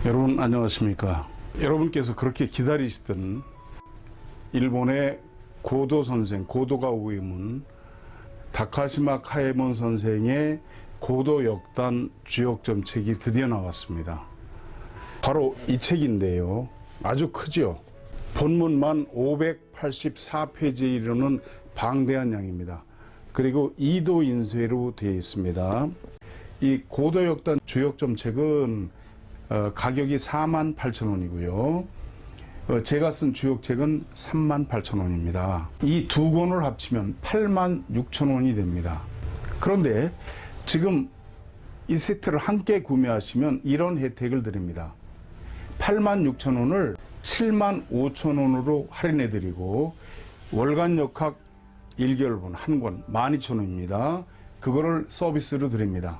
여러분 안녕하십니까. 여러분께서 그렇게 기다리시던 일본의 고도 선생, 고도가 우이문 다카시마 카에몬 선생의 고도 역단 주역점 책이 드디어 나왔습니다. 바로 이 책인데요. 아주 크죠. 본문만 584페이지에 이르는 방대한 양입니다. 그리고 2도 인쇄로 되어 있습니다. 이 고도 역단 주역점 책은 가격이 48,000원이고요. 제가 쓴 주역책은 38,000원입니다. 이 두 권을 합치면 86,000원이 됩니다. 그런데 지금 이 세트를 함께 구매하시면 이런 혜택을 드립니다. 86,000원을 75,000원으로 할인해 드리고 월간 역학 1개월분 한 권 12,000원입니다. 그거를 서비스로 드립니다.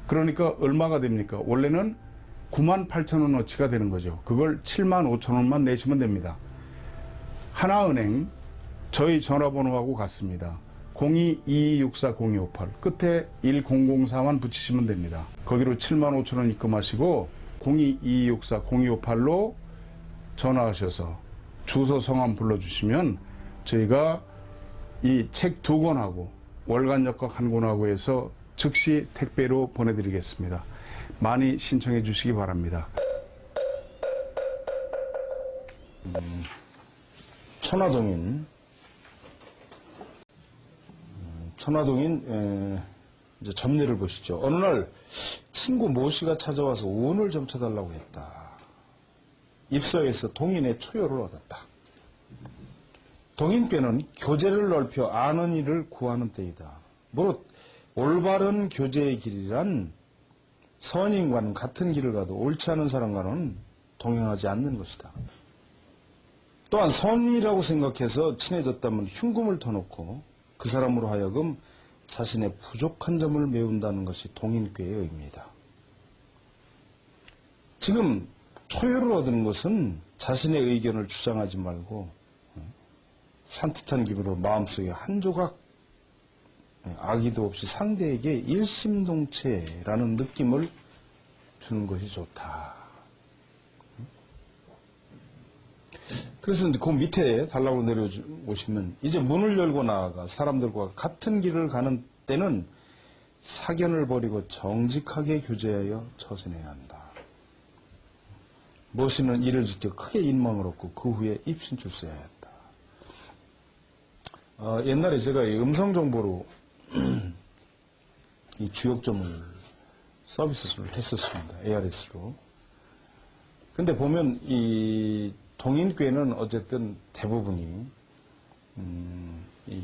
그러니까 얼마가 됩니까? 원래는 98,000원어치가 되는 거죠. 그걸 75,000원만 내시면 됩니다. 하나은행 저희 전화번호하고 같습니다. 02-2264-0258 끝에 1004만 붙이시면 됩니다. 거기로 75,000원 입금하시고 02-2264-0258로 전화하셔서 주소 성함 불러주시면 저희가 이 책 두 권하고 월간 역학 한 권하고 해서 즉시 택배로 보내드리겠습니다. 많이 신청해 주시기 바랍니다. 천화동인 이제 점례를 보시죠. 어느 날 친구 모 씨가 찾아와서 운을 좀 쳐달라고 했다. 입서에서 동인의 초여를 얻었다. 동인께는 교제를 넓혀 아는 이를 구하는 때이다. 무릇 올바른 교제의 길이란 선인과는 같은 길을 가도 옳지 않은 사람과는 동행하지 않는 것이다. 또한 선이라고 생각해서 친해졌다면 흉금을 터놓고 그 사람으로 하여금 자신의 부족한 점을 메운다는 것이 동인꾀의 의미이다. 지금 초여를 얻는 것은 자신의 의견을 주장하지 말고 산뜻한 기분으로 마음속에 한 조각 악의도 없이 상대에게 일심동체라는 느낌을 주는 것이 좋다. 그래서 이제 그 밑에 달라고 내려오시면 이제 문을 열고 나아가 사람들과 같은 길을 가는 때는 사견을 버리고 정직하게 교제하여 처신해야 한다. 모시는 이를 지켜 크게 인망을 얻고 그 후에 입신출세해야 했다. 옛날에 제가 이 음성정보로 이 주역점을 서비스를 했었습니다. ARS로. 근데 보면 이 동인꾀는 어쨌든 대부분이 이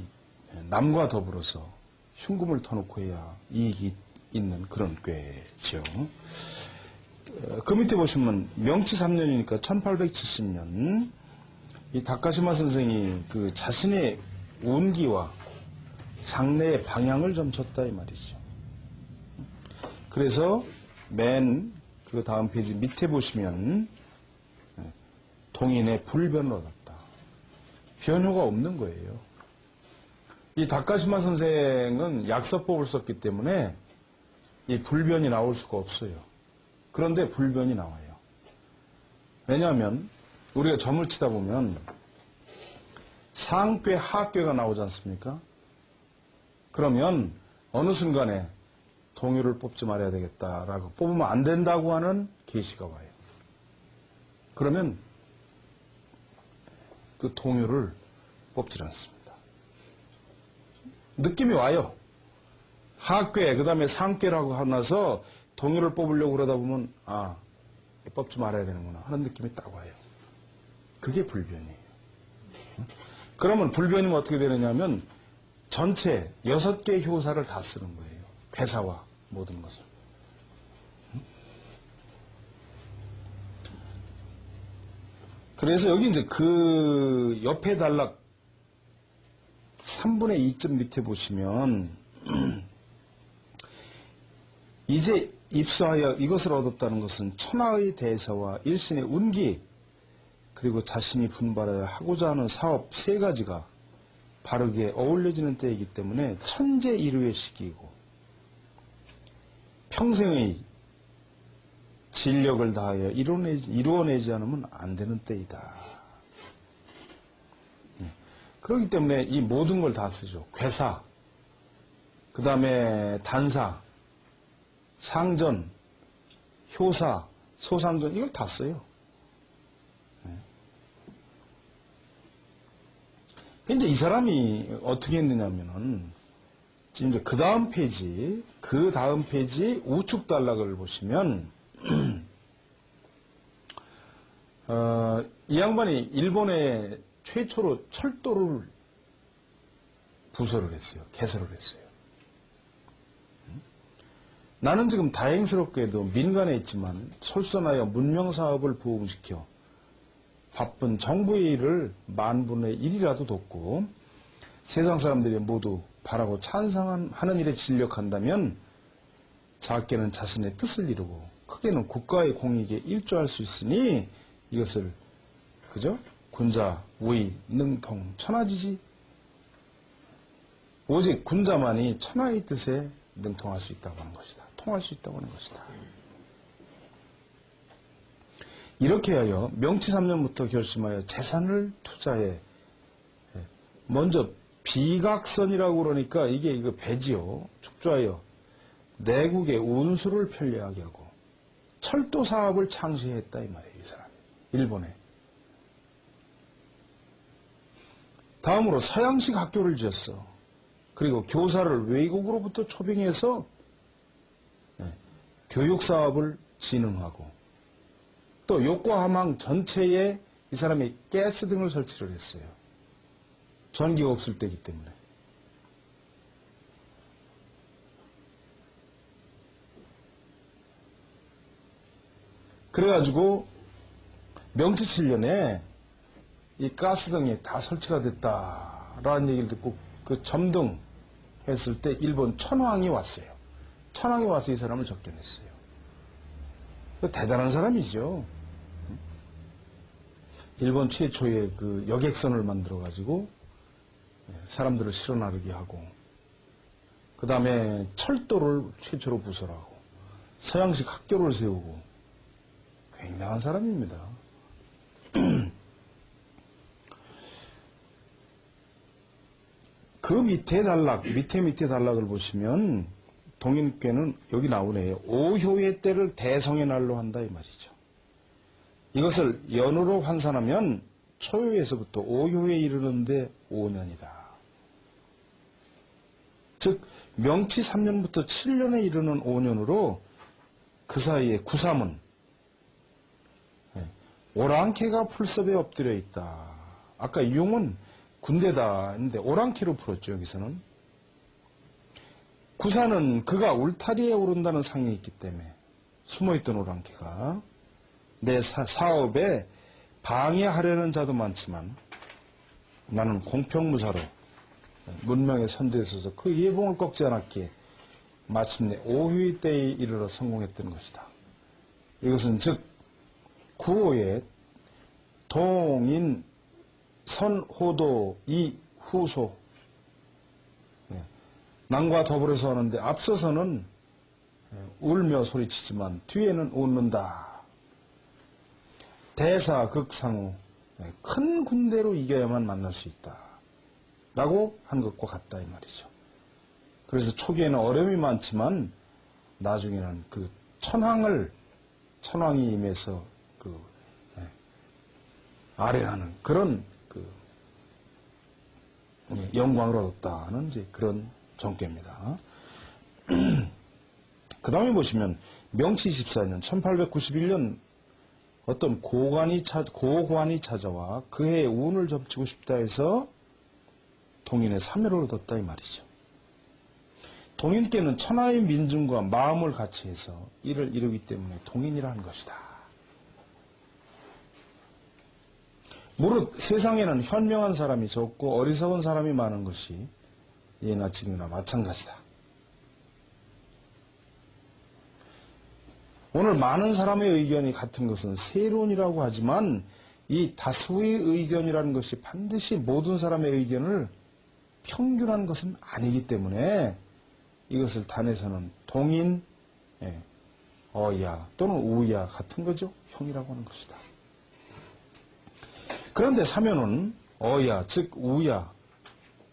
남과 더불어서 흉금을 터놓고 해야 이익이 있는 그런 꾀죠. 그 밑에 보시면 명치 3년이니까 1870년 이 다카시마 선생이 그 자신의 운기와 장래의 방향을 좀 줬다 이 말이죠. 그래서 맨 그 다음 페이지 밑에 보시면 동인의 불변을 얻었다. 변효가 없는 거예요. 이 다카시마 선생은 약서법을 썼기 때문에 이 불변이 나올 수가 없어요. 그런데 불변이 나와요. 왜냐하면 우리가 점을 치다 보면 상꾀, 하꾀가 나오지 않습니까? 그러면 어느 순간에 동요를 뽑지 말아야 되겠다라고 뽑으면 안 된다고 하는 계시가 와요. 그러면 그 동요를 뽑질 않습니다. 느낌이 와요. 하꾀, 그 다음에 상꾀라고 하고 나서 동요를 뽑으려고 그러다 보면 아, 뽑지 말아야 되는구나 하는 느낌이 딱 와요. 그게 불변이에요. 그러면 불변이면 어떻게 되느냐면 전체 6개의 효사를 다 쓰는 거예요. 괴사와 모든 것을. 그래서 여기 이제 그 옆에 단락 3분의 2점 밑에 보시면 이제 입수하여 이것을 얻었다는 것은 천하의 대사와 일신의 운기 그리고 자신이 분발하여 하고자 하는 사업 3가지가 바르게 어울려지는 때이기 때문에 천재일우의 시기이고 평생의 진력을 다하여 이루어내지 않으면 안 되는 때이다. 그렇기 때문에 이 모든 걸 다 쓰죠. 괴사, 그 다음에 단사, 상전, 효사, 소상전, 이걸 다 써요. 이제 이 사람이 어떻게 했느냐면은, 지금 이제 그 다음 페이지 우측 단락을 보시면, 이 양반이 일본에 최초로 철도를 부설을 했어요. 개설을 했어요. 나는 지금 다행스럽게도 민간에 있지만 솔선하여 문명사업을 부흥시켜 바쁜 정부의 일을 만분의 1이라도 돕고 세상 사람들이 모두 바라고 찬성하는 일에 진력한다면 작게는 자신의 뜻을 이루고 크게는 국가의 공익에 일조할 수 있으니 이것을 그죠? 군자, 우의, 능통, 천하지지 오직 군자만이 천하의 뜻에 능통할 수 있다고 하는 것이다. 통할 수 있다고 하는 것이다. 이렇게 하여 명치 3년부터 결심하여 재산을 투자해 먼저 비각선이라고 그러니까 이게 배지요. 축조하여 내국의 운수를 편리하게 하고 철도 사업을 창시했다 이 말이에요. 이 사람이 일본에. 다음으로 서양식 학교를 지었어. 그리고 교사를 외국으로부터 초빙해서 교육사업을 진흥하고 또 요코하마 전체에 이 사람이 가스 등을 설치를 했어요. 전기가 없을 때이기 때문에. 그래가지고 명치 7년에 이 가스등이 다 설치가 됐다라는 얘기를 듣고 그 점등 했을 때 일본 천황이 왔어요. 천황이 와서 이 사람을 접견했어요. 대단한 사람이죠. 일본 최초의 그 여객선을 만들어가지고 사람들을 실어 나르게 하고 그 다음에 철도를 최초로 부설하고 서양식 학교를 세우고 굉장한 사람입니다. 그 밑에 단락을 보시면 동인께는 여기 나오네요. 오효의 때를 대성의 날로 한다 이 말이죠. 이것을 연으로 환산하면 초효에서부터 오효에 이르는데 5년이다. 즉 명치 3년부터 7년에 이르는 5년으로 그 사이에 구삼은 오랑캐가 풀섭에 엎드려 있다. 아까 융은 군대다 했는데 오랑캐로 풀었죠. 여기서는. 구사는 그가 울타리에 오른다는 상이 있기 때문에 숨어있던 오랑캐가 내 사업에 방해하려는 자도 많지만 나는 공평무사로 문명에 선두에 서서 그 예봉을 꺾지 않았기에 마침내 오효의 때에 이르러 성공했던 것이다. 이것은 즉 구호의 동인 선호도 이후소 남과 더불어서 하는데 앞서서는 울며 소리치지만 뒤에는 웃는다. 대사극상우 큰 군대로 이겨야만 만날 수 있다. 라고 한 것과 같다 이 말이죠. 그래서 초기에는 어려움이 많지만 나중에는 그 천황이 임해서 그 아련하는 그런 그 영광을 얻었다는 이제 그런 정계입니다. 그 다음에 보시면 명치 14년 1891년 어떤 고관이 찾아와 그해의 운을 점치고 싶다 해서 동인의 사매를 얻었다 이 말이죠. 동인께는 천하의 민중과 마음을 같이 해서 이를 이루기 때문에 동인이라 한 것이다. 무릇 세상에는 현명한 사람이 적고 어리석은 사람이 많은 것이 예나 지금이나 마찬가지다. 오늘 많은 사람의 의견이 같은 것은 세론이라고 하지만 이 다수의 의견이라는 것이 반드시 모든 사람의 의견을 평균한 것은 아니기 때문에 이것을 단에서는 동인, 어야 또는 우야 같은 거죠. 형이라고 하는 것이다. 그런데 사면은 어야 즉 우야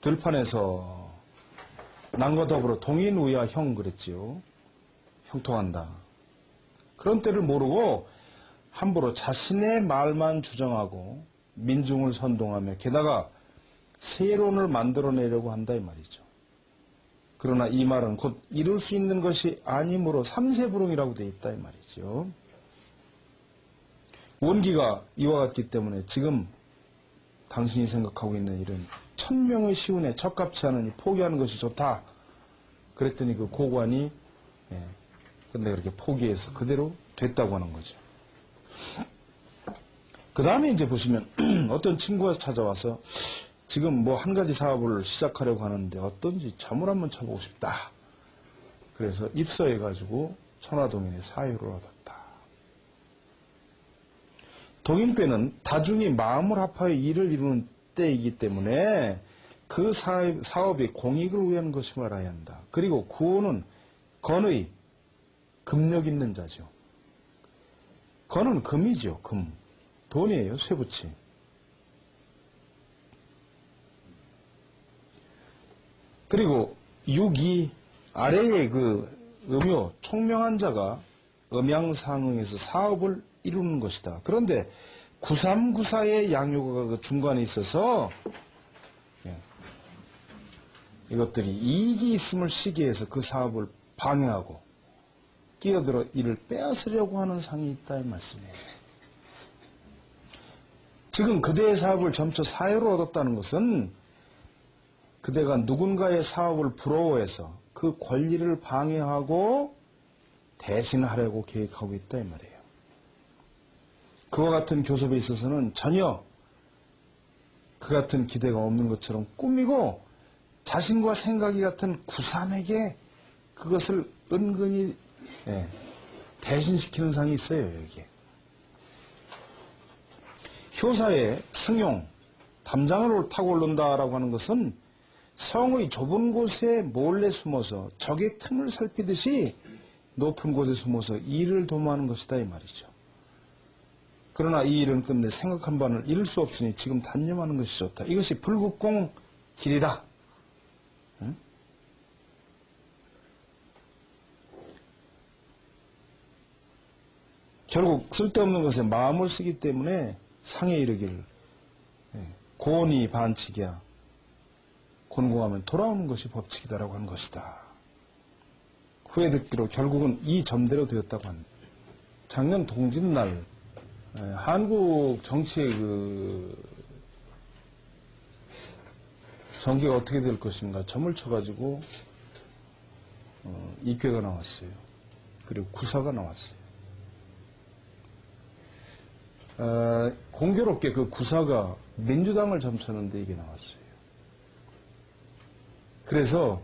들판에서 남과 더불어 동인 우야 형 그랬지요. 형통한다. 그런 때를 모르고 함부로 자신의 말만 주장하고 민중을 선동하며 게다가 세론을 만들어내려고 한다 이 말이죠. 그러나 이 말은 곧 이룰 수 있는 것이 아니므로 삼세불응이라고 되어 있다 이 말이죠. 원기가 이와 같기 때문에 지금 당신이 생각하고 있는 일은 1000명의 시운에 적합치 않으니 포기하는 것이 좋다. 그랬더니 그 고관이 근데 그렇게 포기해서 그대로 됐다고 하는 거죠. 그 다음에 이제 보시면 어떤 친구가 찾아와서 지금 뭐 한 가지 사업을 시작하려고 하는데 어떤지 점을 한번 쳐보고 싶다. 그래서 입서해가지고 천화동인의 사유를 얻었다. 동인배는 다중이 마음을 합하여 일을 이루는 때이기 때문에 그 사업이 공익을 위한 것임을 알아야 한다. 그리고 구호는 건의 금력 있는 자죠. 건은 금이죠. 금. 돈이에요. 쇠붙이. 그리고 육이 아래의 그 음요 총명한 자가 음양상응에서 사업을 이루는 것이다. 그런데 9394의 양요가 그 중간에 있어서 이것들이 이익이 있음을 시기해서 그 사업을 방해하고 끼어들어 이를 빼앗으려고 하는 상이 있다 이 말씀이에요. 지금 그대의 사업을 점쳐 사유로 얻었다는 것은 그대가 누군가의 사업을 부러워해서 그 권리를 방해하고 대신하려고 계획하고 있다 이 말이에요. 그와 같은 교섭에 있어서는 전혀 그 같은 기대가 없는 것처럼 꾸미고 자신과 생각이 같은 구삼에게 그것을 은근히 대신시키는 상이 있어요. 여기에. 효사의 승용, 담장을 타고 오른다라고 하는 것은 성의 좁은 곳에 몰래 숨어서 적의 틈을 살피듯이 높은 곳에 숨어서 일을 도모하는 것이다 이 말이죠. 그러나 이 일은 끝내 생각한 바를 이룰 수 없으니 지금 단념하는 것이 좋다. 이것이 불국공 길이다. 응? 결국 쓸데없는 것에 마음을 쓰기 때문에 상에 이르기를 고온이 반칙이야. 곤궁하면 돌아오는 것이 법칙이다라고 하는 것이다. 후에 듣기로 결국은 이 점대로 되었다고 합니다. 작년 동짓날 한국 정치의 그 전개가 어떻게 될 것인가 점을 쳐가지고 이괴가 나왔어요. 그리고 구사가 나왔어요. 공교롭게 그 구사가 민주당을 점쳤는데 이게 나왔어요. 그래서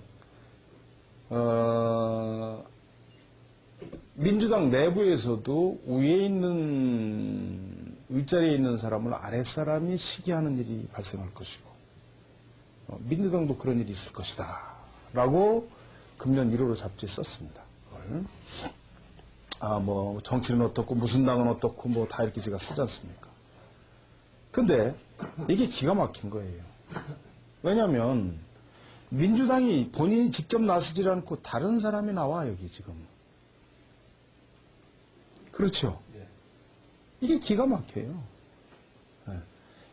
민주당 내부에서도 위에 있는 윗자리에 있는 사람을 아랫사람이 시기하는 일이 발생할 것이고 민주당도 그런 일이 있을 것이다 라고 금년 1월호 잡지에 썼습니다. 뭐 정치는 어떻고 무슨 당은 어떻고 뭐 다 이렇게 제가 쓰지 않습니까? 근데 이게 기가 막힌 거예요. 왜냐하면 민주당이 본인이 직접 나서질 않고 다른 사람이 나와 여기 지금. 그렇죠? 이게 기가 막혀요.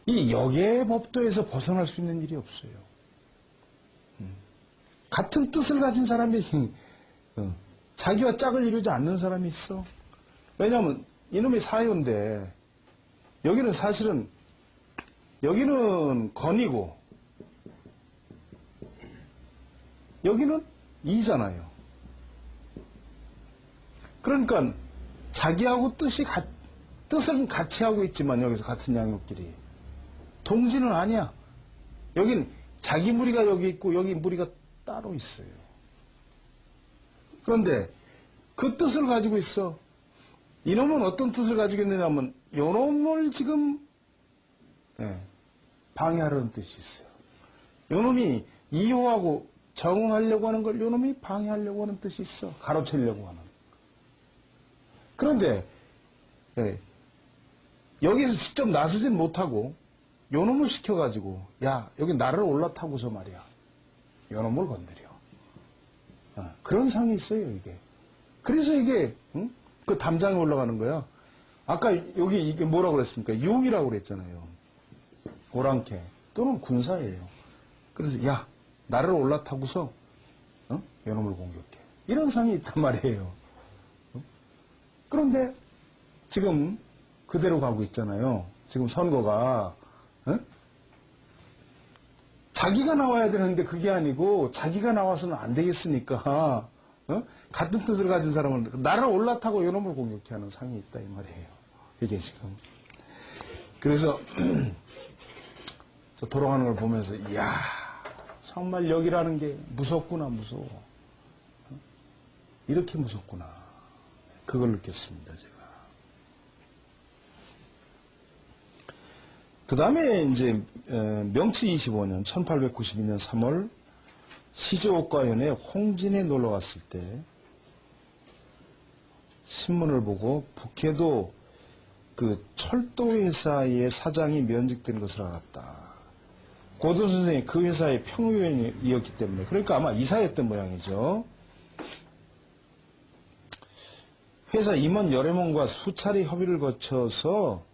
이 역의 법도에서 벗어날 수 있는 일이 없어요. 같은 뜻을 가진 사람이 자기와 짝을 이루지 않는 사람이 있어. 왜냐하면 이놈이 사유인데 여기는 사실은 여기는 건이고 여기는 이잖아요. 그러니까 자기하고 뜻은 같이 하고 있지만 여기서 같은 양육끼리 동지는 아니야. 여긴 자기 무리가 여기 있고 여기 무리가 따로 있어요. 그런데 그 뜻을 가지고 있어. 이놈은 어떤 뜻을 가지고 있느냐 하면 이놈을 지금 방해하려는 뜻이 있어요. 이놈이 이용하고 정응하려고 하는 걸 이놈이 방해하려고 하는 뜻이 있어. 가로채려고 하는. 그런데 예, 여기에서 직접 나서진 못하고 요놈을 시켜가지고 야 여기 나를 올라타고서 말이야 요놈을 건드려. 그런 상이 있어요 이게. 그래서 이게 응? 그 담장에 올라가는 거야. 아까 여기 이게 뭐라고 그랬습니까? 용이라고 그랬잖아요. 오랑캐 또는 군사예요. 그래서 야 나를 올라타고서 요놈을 공격해. 이런 상이 있단 말이에요. 그런데 지금 그대로 가고 있잖아요. 지금 선거가 자기가 나와야 되는데 그게 아니고 자기가 나와서는 안 되겠으니까 같은 뜻을 가진 사람을 나를 올라타고 요놈을 공격해 하는 상이 있다 이 말이에요. 이게 지금. 그래서 저 돌아가는 걸 보면서 이야 정말 여기라는 게 무섭구나 무서워. 이렇게 무섭구나. 그걸 느꼈습니다 제가. 그 다음에 이제 명치 25년 1892년 3월 시즈오카현에 홍진에 놀러 갔을 때 신문을 보고 북해도 그 철도회사의 사장이 면직된 것을 알았다. 고도 선생이 그 회사의 평의원이었기 때문에 그러니까 아마 이사였던 모양이죠. 회사 임원 여러 명과 수차례 협의를 거쳐서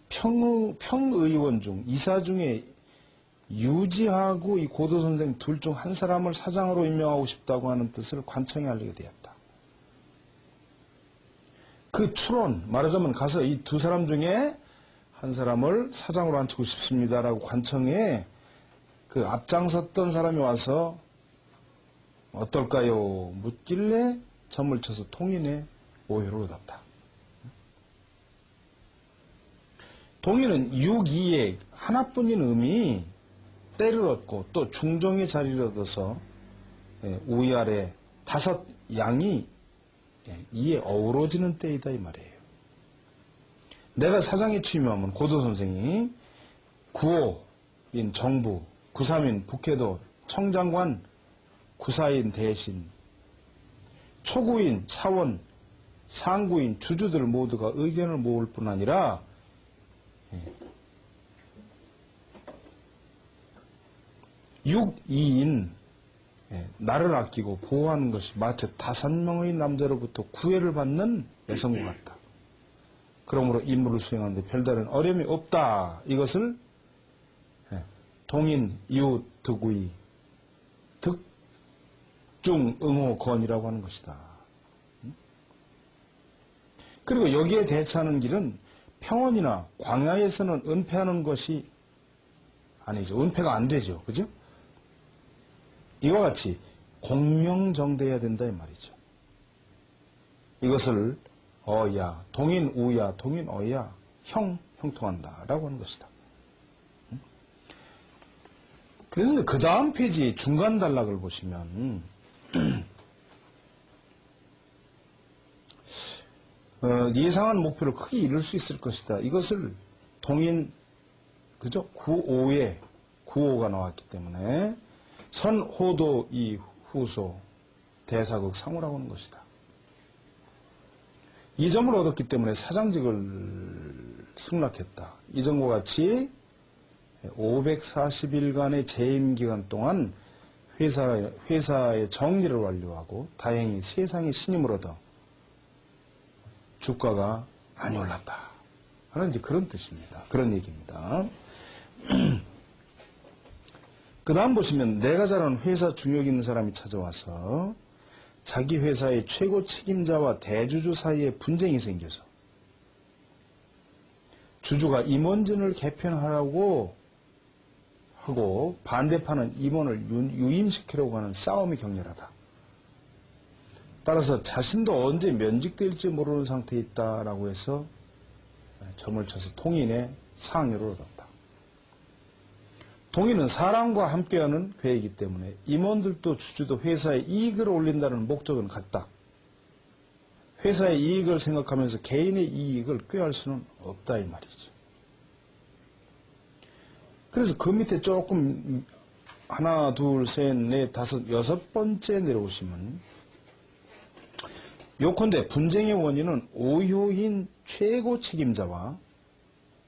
평의원 중 이사 중에 유지하고 이 고도 선생 둘 중 한 사람을 사장으로 임명하고 싶다고 하는 뜻을 관청에 알리게 되었다. 그 추론 말하자면 가서 이 두 사람 중에 한 사람을 사장으로 앉히고 싶습니다라고 관청에 그 앞장섰던 사람이 와서 어떨까요? 묻길래 점을 쳐서 통인의 오해를 얻었다. 동의는 6, 2의 하나뿐인 의미 때를 얻고 또 중종의 자리를 얻어서 우위아래 5 양이 이에 어우러지는 때이다 이 말이에요. 내가 사장에 취임하면 고도 선생이 9호인 정부, 9.3인 북해도 청장관, 9.4인 대신, 초구인 사원, 상구인 주주들 모두가 의견을 모을 뿐 아니라 6, 2인 나를 아끼고 보호하는 것이 마치 5명의 남자로부터 구애를 받는 여성과 같다. 그러므로 임무를 수행하는데 별다른 어려움이 없다. 이것을 동인, 이웃, 득의, 득중, 응호, 건이라고 하는 것이다. 그리고 여기에 대처하는 길은 평원이나 광야에서는 은폐하는 것이 아니죠. 은폐가 안 되죠. 그죠? 이와 같이 공명정대해야 된다 이 말이죠. 이것을 어야, 동인 우야, 동인 어야, 형통한다라고 하는 것이다. 그래서 그 다음 페이지 중간 단락을 보시면 예상한 목표를 크게 이룰 수 있을 것이다. 이것을 동인 그죠? 9호에 9호가 나왔기 때문에 선호도 이 후소 대사극 상호라고 하는 것이다. 이 점을 얻었기 때문에 사장직을 승낙했다. 이전과 같이 540일간의 재임 기간 동안 회사의 정리를 완료하고 다행히 세상의 신임을 얻어 주가가 많이 올랐다. 하는 이제 그런 뜻입니다. 그런 얘기입니다. 그 다음 보시면 내가 잘 아는 회사 중역 있는 사람이 찾아와서 자기 회사의 최고 책임자와 대주주 사이에 분쟁이 생겨서 주주가 임원진을 개편하라고 하고 반대파는 임원을 유임시키려고 하는 싸움이 격렬하다. 따라서 자신도 언제 면직될지 모르는 상태에 있다라고 해서 점을 쳐서 통인의 상여를 얻었다. 통인은 사람과 함께하는 회의이기 때문에 임원들도 주주도 회사의 이익을 올린다는 목적은 같다. 회사의 이익을 생각하면서 개인의 이익을 꾀할 수는 없다 이 말이죠. 그래서 그 밑에 조금 하나, 둘, 셋, 넷, 다섯, 6번째 내려오시면 요컨대 분쟁의 원인은 오효인 최고 책임자와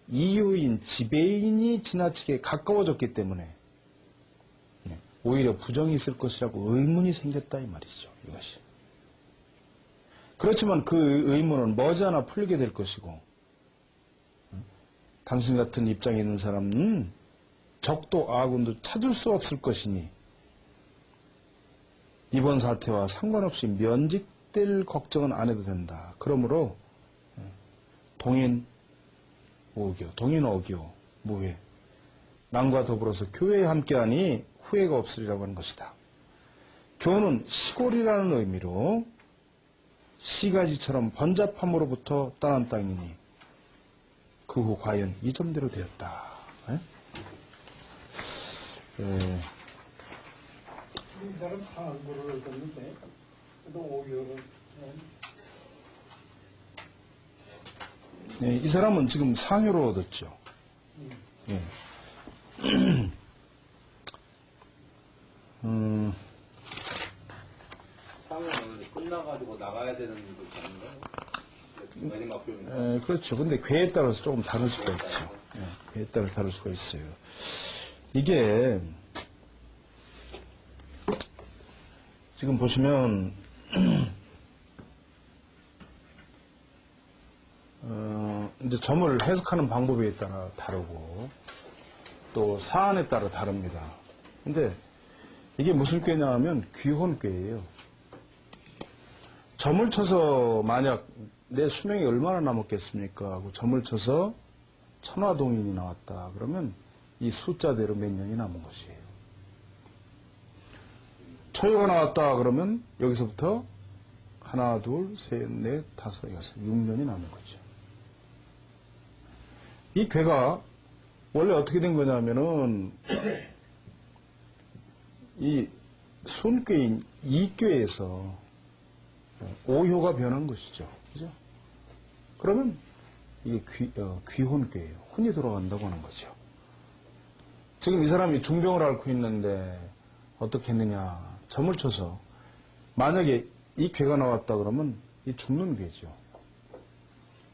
이효인 지배인이 지나치게 가까워졌기 때문에 오히려 부정이 있을 것이라고 의문이 생겼다 이 말이죠. 이것이. 그렇지만 그 의문은 머지않아 풀리게 될 것이고 당신 같은 입장에 있는 사람은 적도 아군도 찾을 수 없을 것이니 이번 사태와 상관없이 면직될 걱정은 안 해도 된다. 그러므로 동인 오교, 동인 어교, 무회 남과 더불어서 교회에 함께하니 후회가 없으리라고 하는 것이다. 교는 시골이라는 의미로 시가지처럼 번잡함으로부터 떠난 땅이니 그 후 과연 이 점대로 되었다. 이 사람 상한고를 얻었는데 또 오교를 네, 이 사람은 지금 상효를 얻었죠. 예. 상은 끝나가지고 나가야 되는 것이 아닌가요? 마지막 표현. 그렇죠. 근데 괴에 따라서 조금 다를 수가 있죠. 괴에 따라 다를 수가 있어요. 이게 지금 보시면 이제 점을 해석하는 방법에 따라 다르고 또 사안에 따라 다릅니다. 근데 이게 무슨 꾀냐 하면 귀혼꾀예요. 점을 쳐서 만약 내 수명이 얼마나 남았겠습니까 하고 점을 쳐서 천화동인이 나왔다 그러면 이 숫자대로 몇 년이 남은 것이에요. 초유가 나왔다 그러면 여기서부터 하나, 둘, 셋, 넷, 다섯, 여섯, 6년이 남은 거죠. 이 괴가 원래 어떻게 된 거냐면은 이 순괴인 이괴에서 오효가 변한 것이죠. 그죠? 그러면 이게 귀혼괴예요. 혼이 돌아간다고 하는 거죠. 지금 이 사람이 중병을 앓고 있는데 어떻게 했느냐. 점을 쳐서 만약에 이 괴가 나왔다 그러면 이 죽는 괴죠.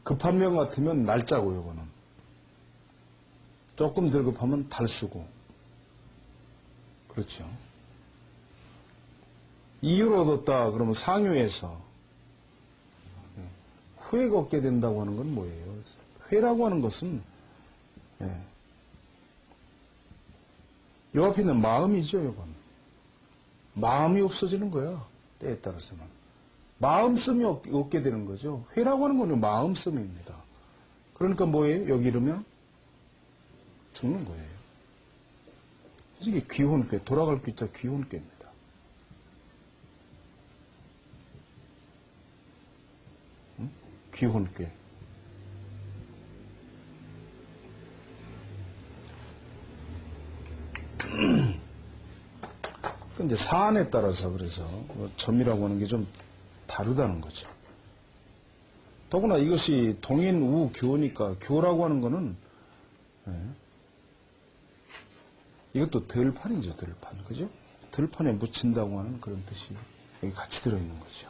급한 병 같으면 날짜고 요거는. 조금 덜 급하면 달수고. 그렇죠. 이유를 얻었다 그러면 상효에서 후회가 없게 된다고 하는 건 뭐예요? 회라고 하는 것은 요 앞에 있는 마음이죠. 이건 마음이 없어지는 거야. 때에 따라서는 마음씀이 없게 되는 거죠. 회라고 하는 건 마음씀입니다. 그러니까 뭐예요? 여기 이르면 죽는 거예요. 그래서 이게 귀혼괴, 돌아갈 귀자 귀혼괴입니다. 귀혼괴. 근데 사안에 따라서 그래서 점이라고 하는 게 좀 다르다는 거죠. 더구나 이것이 동인 우 교니까 교라고 하는 거는 이것도 들판이죠, 들판. 그죠? 들판에 묻힌다고 하는 그런 뜻이 여기 같이 들어있는 거죠.